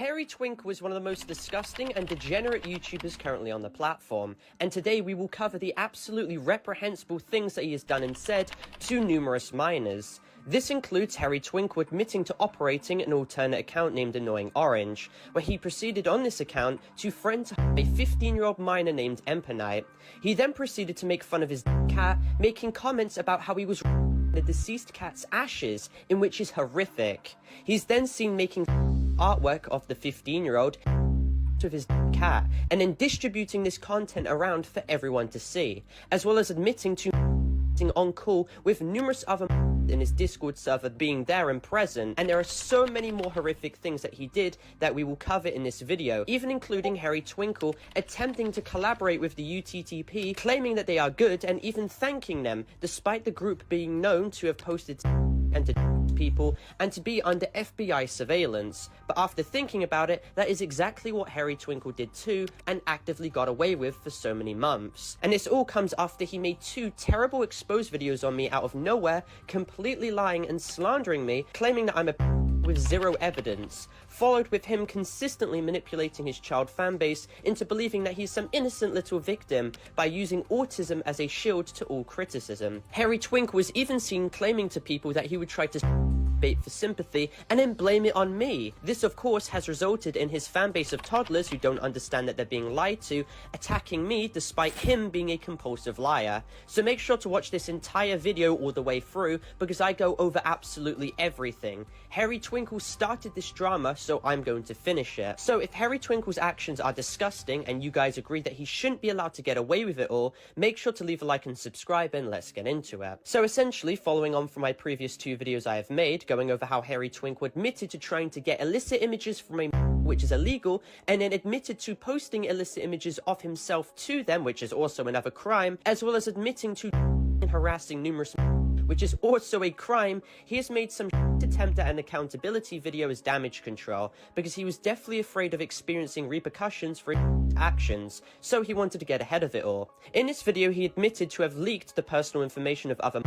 Harry Twink was one of the most disgusting and degenerate YouTubers currently on the platform, and today we will cover the absolutely reprehensible things that he has done and said to numerous minors. This includes Harry Twink admitting to operating an alternate account named Annoying Orange, where he proceeded on this account to friend a 15-year-old minor named Empernight. He then proceeded to make fun of his cat, making comments about how he was the deceased cat's ashes, in which is horrific. He's then seen making artwork of the 15-year-old of his cat, and then distributing this content around for everyone to see, as well as admitting to on call with numerous other in his Discord server being there and present. And there are so many more horrific things that he did that we will cover in this video, even including Harry Twinkle attempting to collaborate with the UTTP, claiming that they are good and even thanking them, despite the group being known to have posted and to people and to be under FBI surveillance. But after thinking about it, that is exactly what Harry Twinkle did too, and actively got away with for so many months. And this all comes after he made 2 terrible exposed videos on me out of nowhere, completely lying and slandering me, claiming that I'm a with zero evidence, followed with him consistently manipulating his child fanbase into believing that he's some innocent little victim by using autism as a shield to all criticism. Harry Twink was even seen claiming to people that he would try to bait for sympathy and then blame it on me. This of course has resulted in his fanbase of toddlers who don't understand that they're being lied to attacking me despite him being a compulsive liar. So make sure to watch this entire video all the way through because I go over absolutely everything. Harry Twinkle started this drama, so I'm going to finish it. So if Harry Twinkle's actions are disgusting and you guys agree that he shouldn't be allowed to get away with it all, make sure to leave a like and subscribe and let's get into it. So essentially, following on from my previous 2 videos I have made, going over how Harry Twinkle admitted to trying to get illicit images from a which is illegal, and then admitted to posting illicit images of himself to them, which is also another crime, as well as admitting to harassing numerous which is also a crime. He has made some attempt at an accountability video as damage control, because he was definitely afraid of experiencing repercussions for his actions, so he wanted to get ahead of it all. In this video, he admitted to have leaked the personal information of other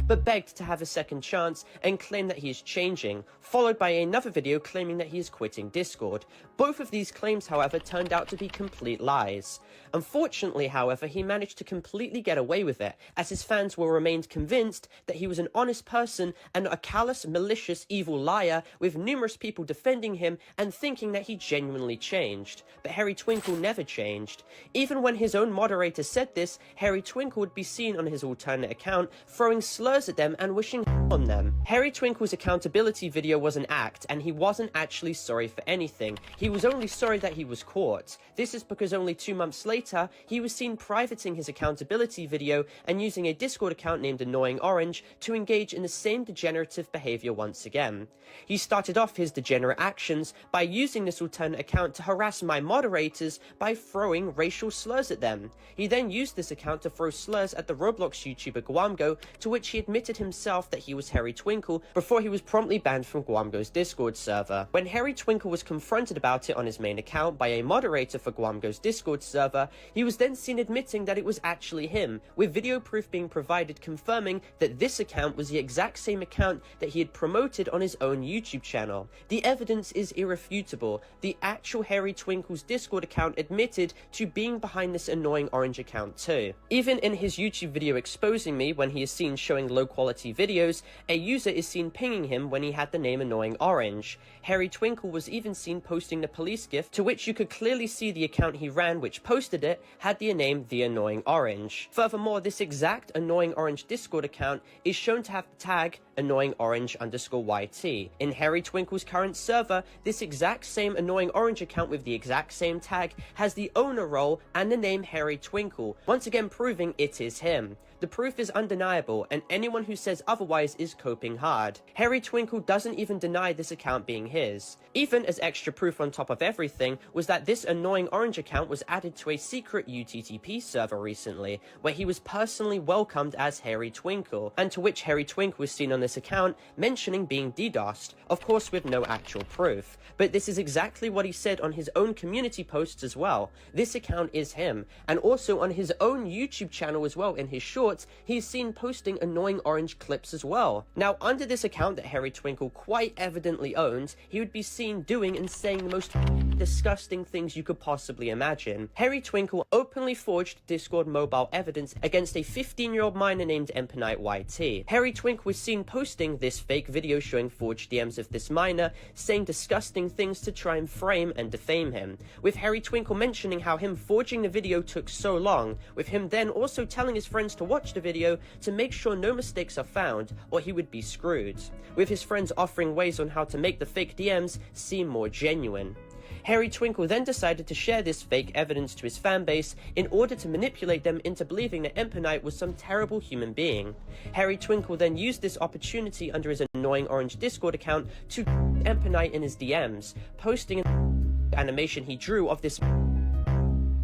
but begged to have a second chance and claimed that he is changing, followed by another video claiming that he is quitting Discord. Both of these claims, however, turned out to be complete lies. Unfortunately, however, he managed to completely get away with it, as his fans will remain convinced that he was an honest person and not a callous, malicious, evil liar, with numerous people defending him and thinking that he genuinely changed. But Harry Twinkle never changed. Even when his own moderator said this, Harry Twinkle would be seen on his alternate account throwing slurs at them and wishing on them. Harry Twinkle's accountability video was an act, and he wasn't actually sorry for anything. He was only sorry that he was caught. This is because only 2 months later, he was seen privating his accountability video and using a Discord account named Annoying Orange to engage in the same degenerative behavior once again. He started off his degenerate actions by using this alternate account to harass my moderators by throwing racial slurs at them. He then used this account to throw slurs at the Roblox YouTuber Guamgo, to which he admitted himself that he was Harry Twinkle before he was promptly banned from Guamgo's Discord server. When Harry Twinkle was confronted about it on his main account by a moderator for Guamgo's Discord server, he was then seen admitting that it was actually him, with video proof being provided confirming that this account was the exact same account that he had promoted on his own YouTube channel. The evidence is irrefutable. The actual Harry Twinkle's Discord account admitted to being behind this Annoying Orange account too. Even in his YouTube video exposing me, when he is seen showing low quality videos, a user is seen pinging him when he had the name Annoying Orange. Harry Twinkle was even seen posting the police gif, to which you could clearly see the account he ran which posted it had the name The Annoying Orange. Furthermore, this exact Annoying Orange Discord account is shown to have the tag Annoying Orange _YT. In Harry Twinkle's current server, this exact same Annoying Orange account with the exact same tag has the owner role and the name Harry Twinkle, once again proving it is him. The proof is undeniable, and anyone who says otherwise is coping hard. Harry Twinkle doesn't even deny this account being his. Even as extra proof on top of everything was that this Annoying Orange account was added to a secret UTTP server recently, where he was personally welcomed as Harry Twinkle, and to which Harry Twinkle was seen on this account mentioning being DDoSed, of course with no actual proof. But this is exactly what he said on his own community posts as well. This account is him, and also on his own YouTube channel as well in his short reports, he is seen posting annoying orange clips as well. Now, under this account that Harry Twinkle quite evidently owns, he would be seen doing and saying the most disgusting things you could possibly imagine. Harry Twinkle openly forged Discord mobile evidence against a 15-year-old minor named Empenite YT. Harry Twinkle was seen posting this fake video showing forged DMs of this minor, saying disgusting things to try and frame and defame him, with Harry Twinkle mentioning how him forging the video took so long, with him then also telling his friends to watch the video to make sure no mistakes are found or he would be screwed, with his friends offering ways on how to make the fake DMs seem more genuine. Harry Twinkle then decided to share this fake evidence to his fanbase in order to manipulate them into believing that Empenite was some terrible human being. Harry Twinkle then used this opportunity under his annoying orange Discord account to Empenite in his DMs, posting an animation he drew of this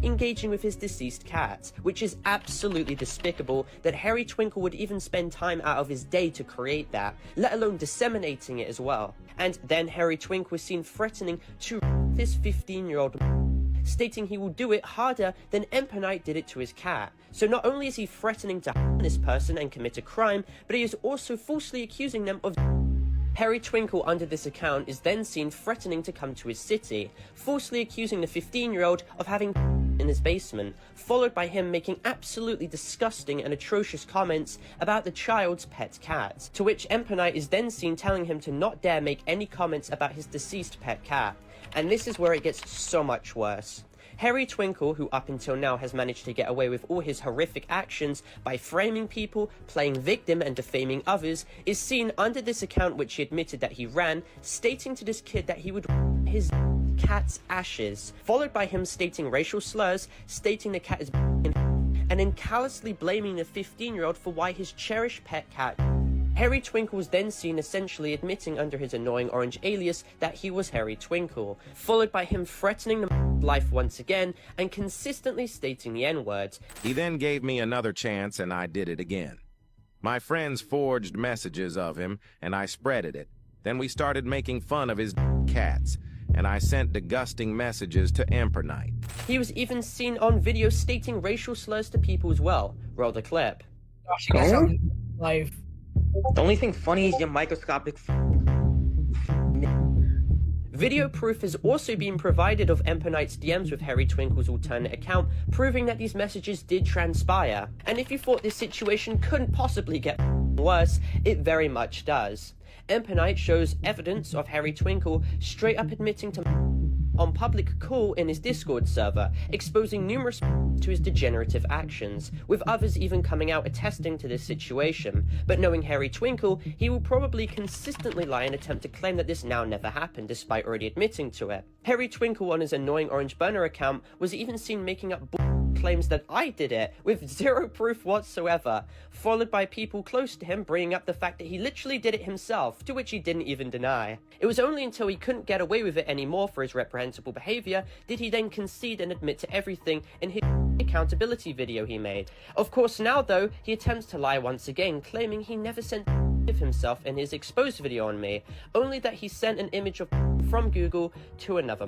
engaging with his deceased cat, which is absolutely despicable that Harry Twinkle would even spend time out of his day to create that, let alone disseminating it as well. And then Harry Twinkle was seen threatening to this 15-year-old, stating he will do it harder than Empenite did it to his cat. So not only is he threatening to this person and commit a crime, but he is also falsely accusing them of Harry Twinkle under this account is then seen threatening to come to his city, falsely accusing the 15-year-old of having in his basement, followed by him making absolutely disgusting and atrocious comments about the child's pet cat, to which Empenite is then seen telling him to not dare make any comments about his deceased pet cat. And this is where it gets so much worse. Harry Twinkle, who up until now has managed to get away with all his horrific actions by framing people, playing victim and defaming others, is seen under this account which he admitted that he ran, stating to this kid that he would his cat's ashes, followed by him stating racial slurs, stating the cat is and then callously blaming the 15-year-old for why his cherished pet cat. Harry Twinkle was then seen essentially admitting under his annoying orange alias that he was Harry Twinkle, followed by him threatening the life once again and consistently stating the N-word. He then gave me another chance and I did it again. My friends forged messages of him and I spreaded it. Then we started making fun of his cats and I sent disgusting messages to Empenite. He was even seen on video stating racial slurs to people as well. Roll the clip. Gosh, you guys sound live. The only thing funny is your microscopic Video proof has also been provided of Empenite's DMs with Harry Twinkle's alternate account, proving that these messages did transpire. And if you thought this situation couldn't possibly get worse, it very much does. Empenite shows evidence of Harry Twinkle straight up admitting to on public call in his Discord server, exposing numerous to his degenerative actions, with others even coming out attesting to this situation. But knowing Harry Twinkle, he will probably consistently lie and attempt to claim that this now never happened, despite already admitting to it. Harry Twinkle on his annoying orange burner account was even seen making up claims that I did it, with zero proof whatsoever, followed by people close to him bringing up the fact that he literally did it himself, to which he didn't even deny. It was only until he couldn't get away with it anymore for his reprehensible behavior did he then concede and admit to everything in his accountability video he made. Of course now though, he attempts to lie once again, claiming he never sent of himself in his exposed video on me, only that he sent an image of from Google to another.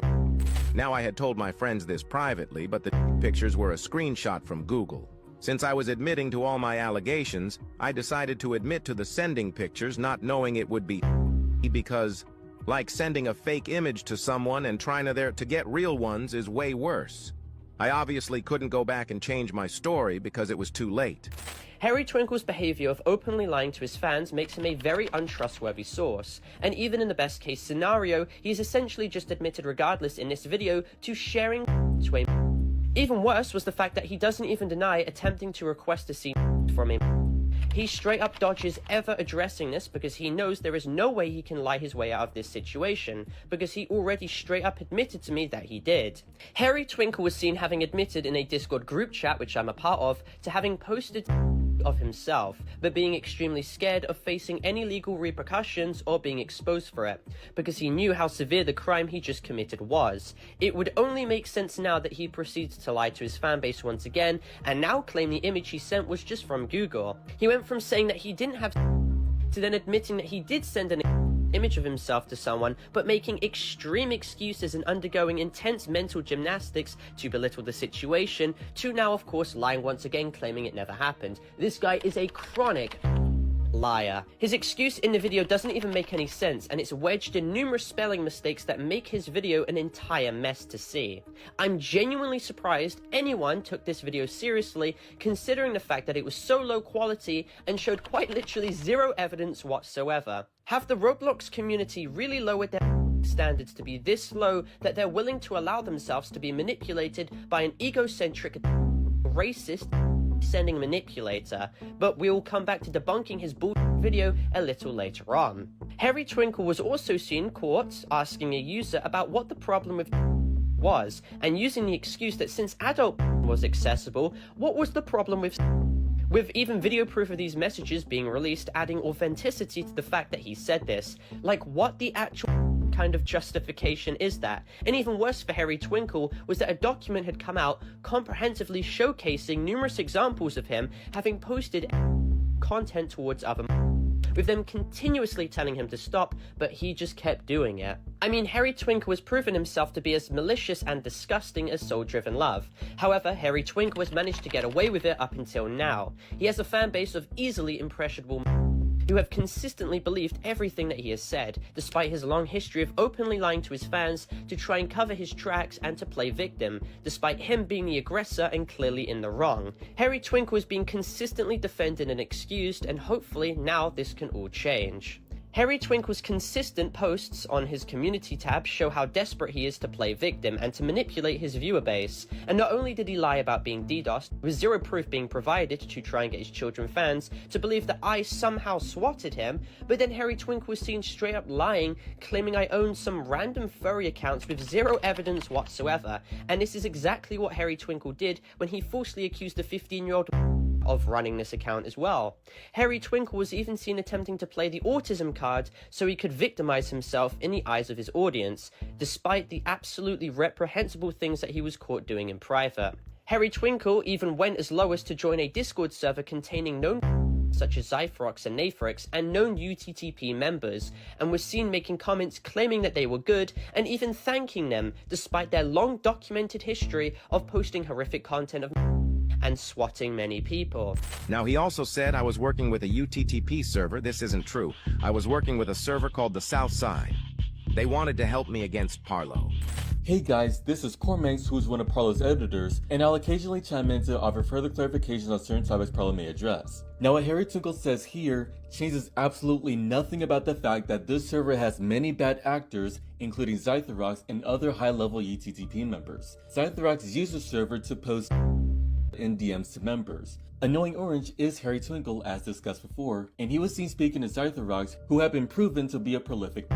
Now I had told my friends this privately, but the pictures were a screenshot from Google. Since I was admitting to all my allegations, I decided to admit to the sending pictures not knowing it would be because, like sending a fake image to someone and trying to get real ones is way worse. I obviously couldn't go back and change my story because it was too late. Harry Twinkle's behavior of openly lying to his fans makes him a very untrustworthy source, and even in the best case scenario, he's essentially just admitted regardless in this video to sharing to a. Even worse was the fact that he doesn't even deny attempting to request to see from him. He straight up dodges ever addressing this because he knows there is no way he can lie his way out of this situation, because he already straight up admitted to me that he did. Harry Twinkle was seen having admitted in a Discord group chat, which I'm a part of, to having posted of himself, but being extremely scared of facing any legal repercussions or being exposed for it, because he knew how severe the crime he just committed was. It would only make sense now that he proceeds to lie to his fanbase once again, and now claim the image he sent was just from Google. He went from saying that he didn't have to then admitting that he did send an image of himself to someone, but making extreme excuses and undergoing intense mental gymnastics to belittle the situation, to now of course lying once again, claiming it never happened. This guy is a chronic liar. His excuse in the video doesn't even make any sense, and it's wedged in numerous spelling mistakes that make his video an entire mess to see. I'm genuinely surprised anyone took this video seriously, considering the fact that it was so low quality and showed quite literally zero evidence whatsoever. Have the Roblox community really lowered their standards to be this low that they're willing to allow themselves to be manipulated by an egocentric, racist, sending manipulator? But we'll come back to debunking his bullshit video a little later on. Harry Twinkle was also seen caught asking a user about what the problem with was, and using the excuse that since adult was accessible, what was the problem with even video proof of these messages being released, adding authenticity to the fact that he said this. Like, what the actual kind of justification is that? And even worse for Harry Twinkle was that a document had come out comprehensively showcasing numerous examples of him having posted content towards other, with them continuously telling him to stop, but he just kept doing it. I mean, Harry Twinkle has proven himself to be as malicious and disgusting as Soul Driven Love. However, Harry Twinkle has managed to get away with it up until now. He has a fan base of easily impressionable who have consistently believed everything that he has said, despite his long history of openly lying to his fans to try and cover his tracks and to play victim, despite him being the aggressor and clearly in the wrong. Harry Twinkle has been consistently defended and excused, and hopefully now this can all change. Harry Twinkle's consistent posts on his community tab show how desperate he is to play victim and to manipulate his viewer base. And not only did he lie about being DDoSed, with zero proof being provided to try and get his children fans to believe that I somehow swatted him, but then Harry Twinkle was seen straight up lying, claiming I owned some random furry accounts with zero evidence whatsoever. And this is exactly what Harry Twinkle did when he falsely accused a 15-year-old of running this account as well. Harry Twinkle was even seen attempting to play the autism card so he could victimize himself in the eyes of his audience, despite the absolutely reprehensible things that he was caught doing in private. Harry Twinkle even went as low as to join a Discord server containing known such as Zyphrox and Nathrix and known UTTP members, and was seen making comments claiming that they were good and even thanking them, despite their long documented history of posting horrific content of and swatting many people. Now, he also said I was working with a UTTP server. This isn't true. I was working with a server called the South Side. They wanted to help me against Parlo. Hey guys, this is Cormax, who is one of Parlo's editors, and I'll occasionally chime in to offer further clarifications on certain topics Parlo may address. Now, what Harry Twinkle says here changes absolutely nothing about the fact that this server has many bad actors, including Zythrox and other high-level UTTP members. Zythrox used the server to post in DMs to members. Annoying Orange is Harry Twinkle, as discussed before, and he was seen speaking to Zythrox, who have been proven to be a prolific.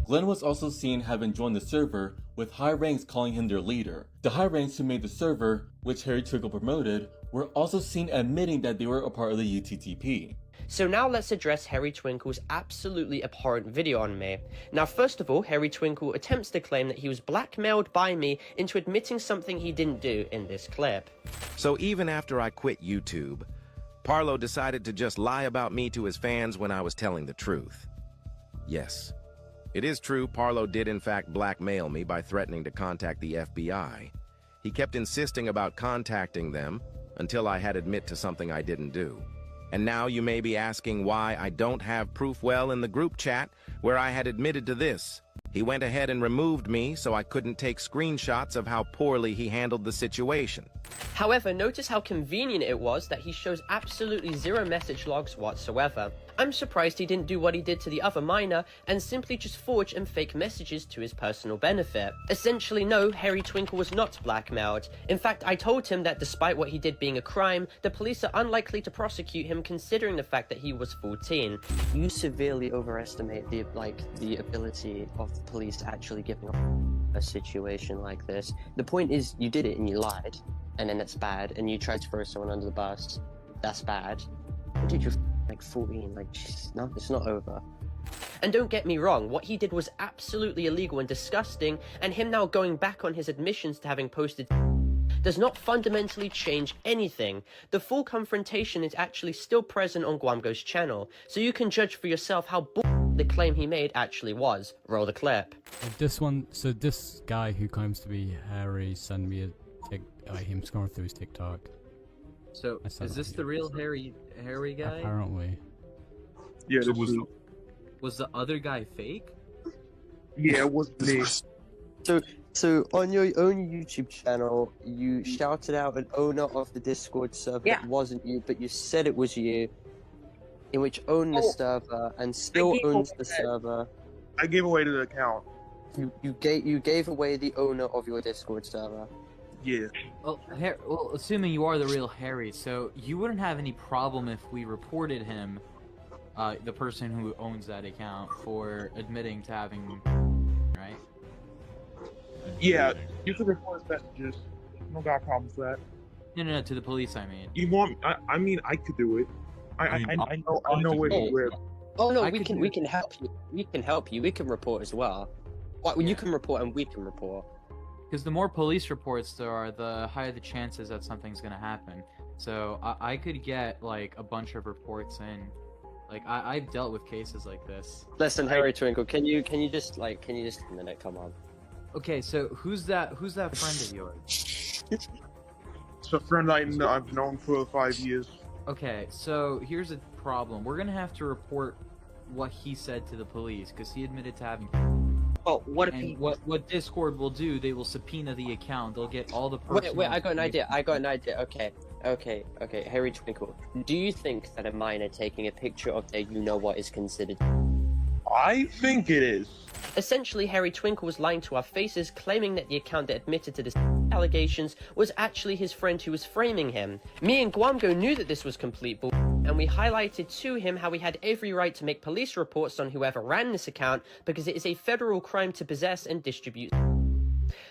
Glenn was also seen having joined the server, with high ranks calling him their leader. The high ranks who made the server, which Harry Twinkle promoted, were also seen admitting that they were a part of the UTTP. So now let's address Harry Twinkle's absolutely abhorrent video on me. Now, first of all, Harry Twinkle attempts to claim that he was blackmailed by me into admitting something he didn't do in this clip. So even after I quit YouTube, Parlo decided to just lie about me to his fans when I was telling the truth. Yes, it is true Parlo did in fact blackmail me by threatening to contact the FBI. He kept insisting about contacting them until I had admit to something I didn't do. And now you may be asking why I don't have proof. Well, in the group chat where I had admitted to this, he went ahead and removed me so I couldn't take screenshots of how poorly he handled the situation. However, notice how convenient it was that he shows absolutely zero message logs whatsoever. I'm surprised he didn't do what he did to the other miner and simply just forge and fake messages to his personal benefit. Essentially, no, Harry Twinkle was not blackmailed. In fact, I told him that despite what he did being a crime, the police are unlikely to prosecute him considering the fact that he was 14. You severely overestimate the ability of the police to actually give up a situation like this. The point is, you did it and you lied, and then that's bad, and you tried to throw someone under the bus. That's bad. But dude, you're like 14, like, jeez, no, it's not over. And don't get me wrong, what he did was absolutely illegal and disgusting, and him now going back on his admissions to having posted does not fundamentally change anything. The full confrontation is actually still present on Guamgo's channel, so you can judge for yourself how the claim he made actually was. Roll the clip. This guy who claims to be Harry sent me him scrolling through his TikTok. So, is this the real Harry guy? Apparently. Yeah, So this is. Was the other guy fake? Yeah, it was me. So on your own YouTube channel, you shouted out an owner of the Discord server that wasn't you, but you said it was you, in which owned the server and still owns the server. I gave away the account. You gave away the owner of your Discord server. Yeah. Well, assuming you are the real Harry, so you wouldn't have any problem if we reported him, the person who owns that account, for admitting to having, right? Yeah, you can report his messages. No got problems with that. No, to the police, I mean. You want? I mean, I could do it. I know where he lives. Oh no, I we could can do we it. can help you. We can help you. We can report as well. Well, you can report and we can report. Because the more police reports there are, the higher the chances that something's gonna happen. So I could get like a bunch of reports in. Like I've dealt with cases like this. Listen, Harry Twinkle, can you just a minute? Come on. Okay, so who's that friend of yours? It's a friend I've known for 5 years. Okay, so here's a problem. We're gonna have to report what he said to the police because he admitted to having. Well, what if And he... what Discord will do? They will subpoena the account. They'll get all the. Wait, I got an idea. Okay. Harry Twinkle, do you think that a minor taking a picture of their you-know-what is considered? I think it is. Essentially, Harry Twinkle was lying to our faces, claiming that the account that admitted to the allegations was actually his friend who was framing him. Me and Guamgo knew that this was complete bull, and we highlighted to him how he had every right to make police reports on whoever ran this account because it is a federal crime to possess and distribute.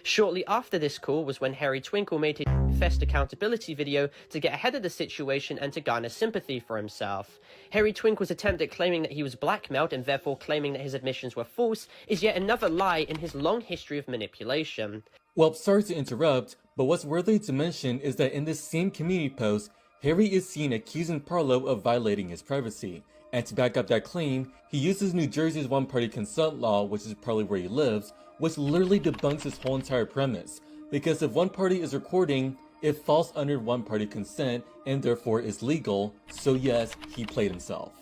Shortly after this call was when Harry Twinkle made his Fest accountability video to get ahead of the situation and to garner sympathy for himself. Harry Twinkle's attempt at claiming that he was blackmailed and therefore claiming that his admissions were false is yet another lie in his long history of manipulation. Well, sorry to interrupt, but what's worthy to mention is that in this same community post, Harry is seen accusing Parlo of violating his privacy. And to back up that claim, he uses New Jersey's one-party consent law, which is probably where he lives, which literally debunks his whole entire premise. Because if one party is recording, it falls under one-party consent and therefore is legal, so yes, he played himself.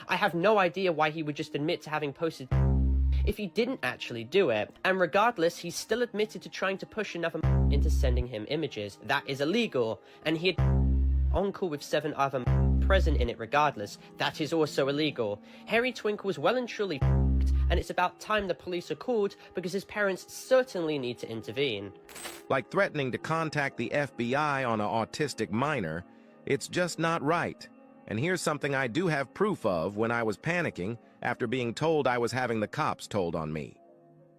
I have no idea why he would just admit to having posted if he didn't actually do it, and regardless, he still admitted to trying to push another into sending him images. That is illegal, and he had on call with 7 other present in it regardless. That is also illegal. Harry Twinkle was well and truly and it's about time the police are called because his parents certainly need to intervene. Like threatening to contact the FBI on an autistic minor, it's just not right. And here's something I do have proof of when I was panicking after being told I was having the cops told on me.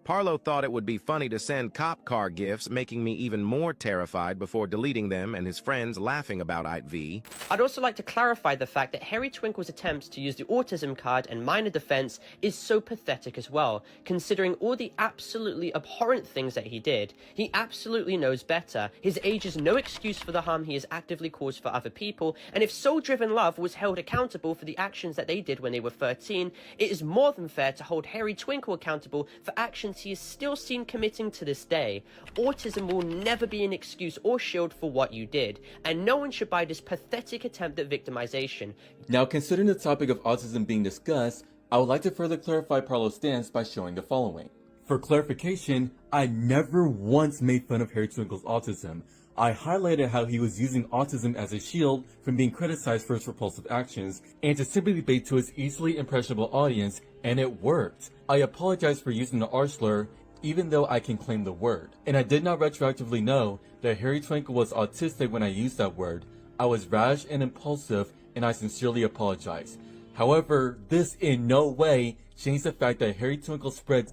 Parlo thought it would be funny to send cop car gifs, making me even more terrified before deleting them and his friends laughing about IV. I'd also like to clarify the fact that Harry Twinkle's attempts to use the autism card and minor defense is so pathetic as well, considering all the absolutely abhorrent things that he did. He absolutely knows better. His age is no excuse for the harm he has actively caused for other people, and if soul-driven love was held accountable for the actions that they did when they were 13, it is more than fair to hold Harry Twinkle accountable for actions he is still seen committing to this day. Autism will never be an excuse or shield for what you did, and no one should buy this pathetic attempt at victimization. Now, considering the topic of autism being discussed, I would like to further clarify Parlo's stance by showing the following. For clarification, I never once made fun of Harry Twinkle's autism. I highlighted how he was using autism as a shield from being criticized for his repulsive actions and to simply bait to his easily impressionable audience, and it worked. I apologize for using the R slur, even though I can claim the word. And I did not retroactively know that Harry Twinkle was autistic when I used that word. I was rash and impulsive, and I sincerely apologize. However, this in no way changed the fact that Harry Twinkle spread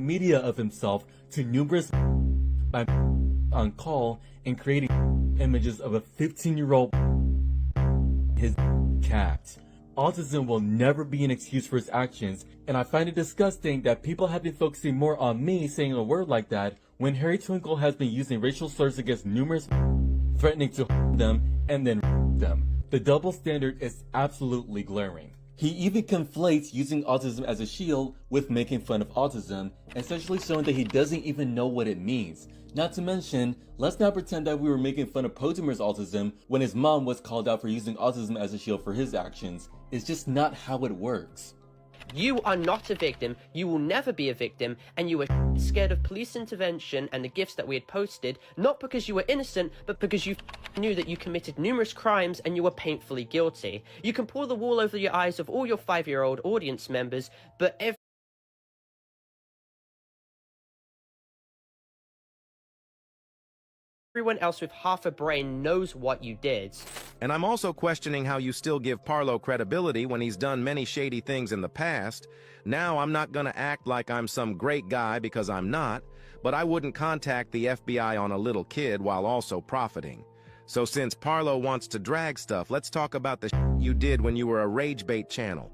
media of himself to numerous by on call and creating images of a 15-year-old his cat. Autism will never be an excuse for his actions, and I find it disgusting that people have been focusing more on me saying a word like that when Harry Twinkle has been using racial slurs against numerous threatening to them and then them. The double standard is absolutely glaring. He even conflates using autism as a shield with making fun of autism, essentially showing that he doesn't even know what it means. Not to mention, let's not pretend that we were making fun of Potimer's autism when his mom was called out for using autism as a shield for his actions. It's just not how it works. You are not a victim, you will never be a victim, and you were scared of police intervention and the gifts that we had posted, not because you were innocent, but because you knew that you committed numerous crimes and you were painfully guilty. You can pull the wool over your eyes of all your 5-year-old audience members, but everyone else with half a brain knows what you did. And I'm also questioning how you still give Parlo credibility when he's done many shady things in the past. Now I'm not gonna act like I'm some great guy because I'm not, but I wouldn't contact the FBI on a little kid while also profiting. So since Parlo wants to drag stuff, let's talk about the you did when you were a rage bait channel.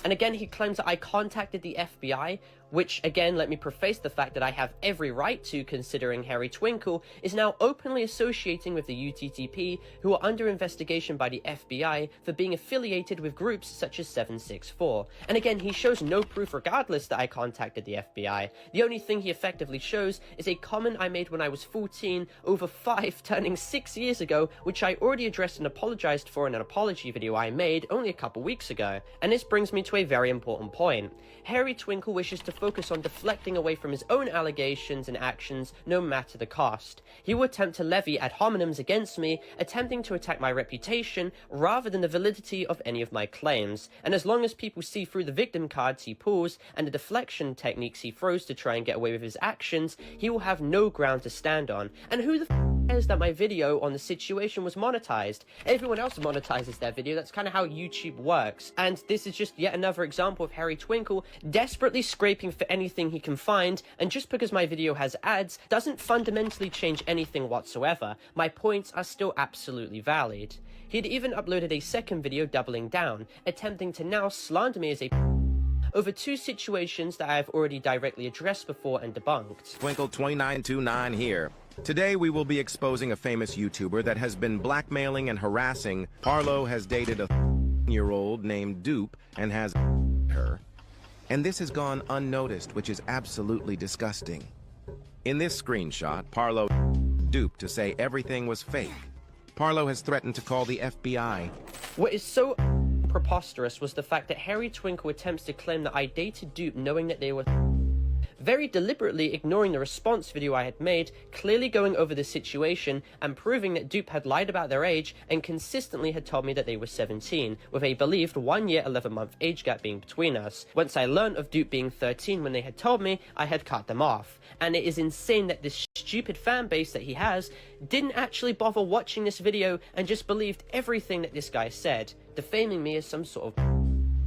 And again, he claims that I contacted the FBI, which, again, let me preface the fact that I have every right to, considering Harry Twinkle is now openly associating with the UTTP, who are under investigation by the FBI for being affiliated with groups such as 764. And again, he shows no proof regardless that I contacted the FBI. The only thing he effectively shows is a comment I made when I was 14, over 5, turning 6 years ago, which I already addressed and apologized for in an apology video I made only a couple weeks ago. And this brings me to a very important point. Harry Twinkle wishes to focus on deflecting away from his own allegations and actions, no matter the cost. He will attempt to levy ad hominems against me, attempting to attack my reputation rather than the validity of any of my claims. And as long as people see through the victim cards he pulls and the deflection techniques he throws to try and get away with his actions, he will have no ground to stand on. And who the cares that my video on the situation was monetized? Everyone else monetizes their video. That's kind of how YouTube works. And this is just yet another example of Harry Twinkle desperately scraping for anything he can find, and just because my video has ads doesn't fundamentally change anything whatsoever. My points are still absolutely valid. He'd even uploaded a second video doubling down, attempting to now slander me as a over 2 situations that I have already directly addressed before and debunked. Twinkle2929 here. Today we will be exposing a famous YouTuber that has been blackmailing and harassing. Parlo has dated a year-old named Dupe and has her. And this has gone unnoticed, which is absolutely disgusting. In this screenshot, Parlo Dupe to say everything was fake. Parlo has threatened to call the FBI. What is so preposterous was the fact that Harry Twinkle attempts to claim that I dated Dupe knowing that they were very deliberately ignoring the response video I had made, clearly going over the situation and proving that Dupe had lied about their age and consistently had told me that they were 17, with a believed 1 year 11-month age gap being between us. Once I learned of Dupe being 13 when they had told me, I had cut them off. And it is insane that this stupid fan base that he has didn't actually bother watching this video and just believed everything that this guy said, defaming me as some sort of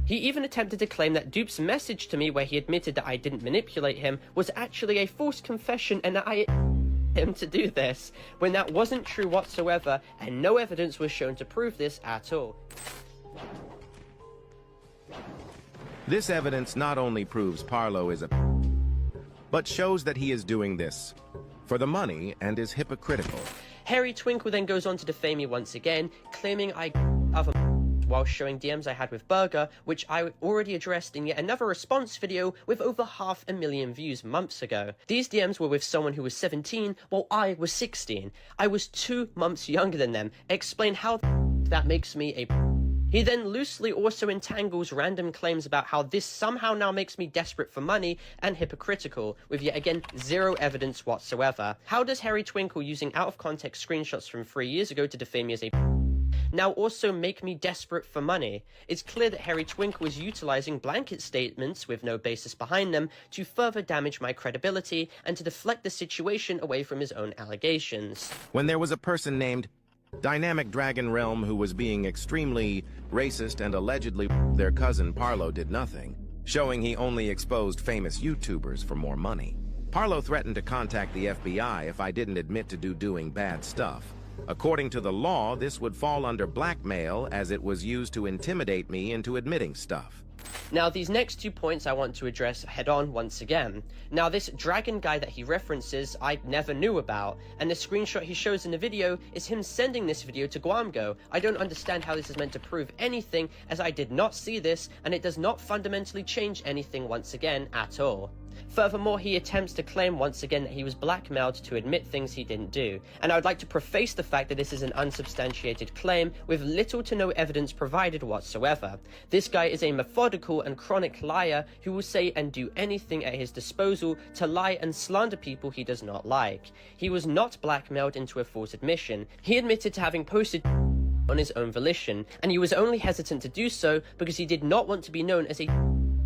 He even attempted to claim that Dupe's message to me where he admitted that I didn't manipulate him was actually a false confession and that I him to do this, when that wasn't true whatsoever and no evidence was shown to prove this at all. This evidence not only proves Parlo is a but shows that he is doing this for the money and is hypocritical. Harry Twinkle then goes on to defame me once again, claiming I other while showing DMs I had with Burger, which I already addressed in yet another response video with over 500,000 views months ago. These DMs were with someone who was 17 while I was 16. I was 2 months younger than them. Explain how that makes me a He then loosely also entangles random claims about how this somehow now makes me desperate for money and hypocritical, with yet again 0 evidence whatsoever. How does Harry Twinkle using out of context screenshots from 3 years ago to defame me as a now also make me desperate for money? It's clear that Harry Twinkle is utilizing blanket statements with no basis behind them to further damage my credibility and to deflect the situation away from his own allegations. When there was a person named Dynamic Dragon Realm who was being extremely racist and allegedly their cousin Parlo did nothing, showing he only exposed famous YouTubers for more money. Parlo threatened to contact the FBI if I didn't admit to doing bad stuff. According to the law, this would fall under blackmail as it was used to intimidate me into admitting stuff. Now, these next 2 points I want to address head on once again. Now, this dragon guy that he references, I never knew about, and the screenshot he shows in the video is him sending this video to Guamgo. I don't understand how this is meant to prove anything, as I did not see this, and it does not fundamentally change anything once again at all. Furthermore, he attempts to claim once again that he was blackmailed to admit things he didn't do, and I would like to preface the fact that this is an unsubstantiated claim with little to no evidence provided whatsoever. This guy is a methodical and chronic liar who will say and do anything at his disposal to lie and slander people he does not like. He was not blackmailed into a false admission. He admitted to having posted on his own volition, and he was only hesitant to do so because he did not want to be known as a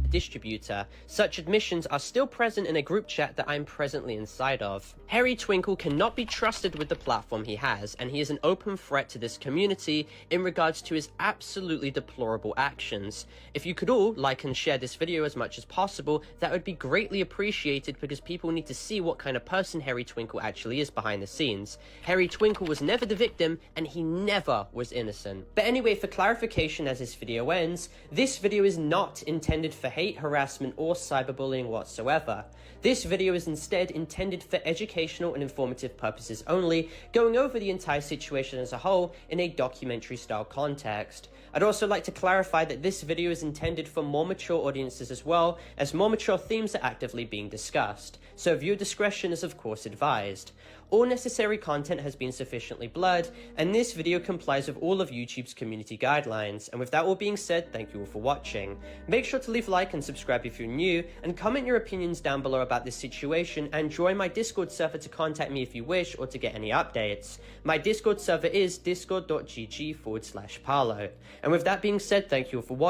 distributor. Such admissions are still present in a group chat that I'm presently inside of. Harry Twinkle cannot be trusted with the platform he has, and he is an open threat to this community in regards to his absolutely deplorable actions. If you could all like and share this video as much as possible, that would be greatly appreciated, because people need to see what kind of person Harry Twinkle actually is behind the scenes. Harry Twinkle was never the victim, and he never was innocent. But anyway, for clarification as this video ends, this video is not intended for hate, harassment, or cyberbullying whatsoever. This video is instead intended for educational and informative purposes only, going over the entire situation as a whole in a documentary style context. I'd also like to clarify that this video is intended for more mature audiences as well, as more mature themes are actively being discussed, so viewer discretion is of course advised. All necessary content has been sufficiently blurred, and this video complies with all of YouTube's community guidelines. And with that all being said, thank you all for watching. Make sure to leave a like and subscribe if you're new, and comment your opinions down below about this situation, and join my Discord server to contact me if you wish, or to get any updates. My Discord server is discord.gg/Parlo. And with that being said, thank you all for watching.